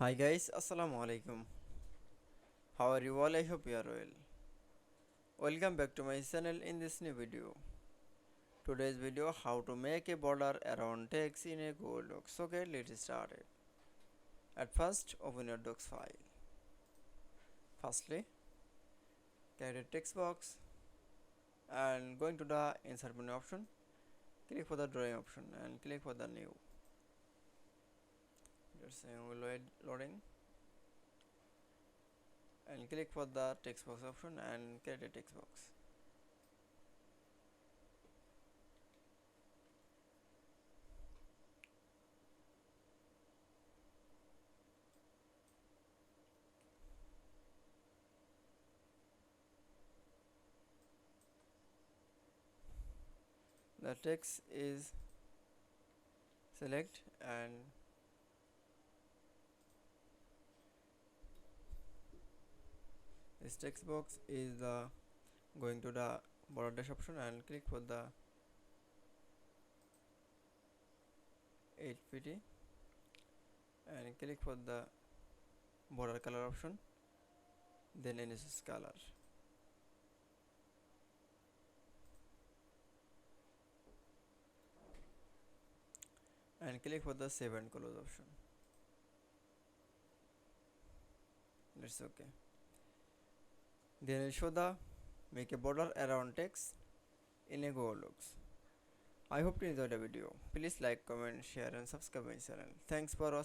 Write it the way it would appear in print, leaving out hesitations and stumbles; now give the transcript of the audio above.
Hi guys, Assalamu Walaikum. How are you all? I hope you are well. Welcome back to my channel in this new video. Today's video how to make a border around text in a Google Docs. Okay, let's start it. At first, open your Docs file. Firstly, create a text box and going to the insert menu option, click for the drawing option and click for the new. Just loading and click for the text box option and create a text box. The text is select and this text box is the going to the border dash option and click for the 8pt and click for the border color option, then NSS color and click for the save and close option. That's okay. Then I'll show the make a border around text in a Google Docs. I hope you enjoyed the video. Please like, comment, share and subscribe my channel. Thanks for watching.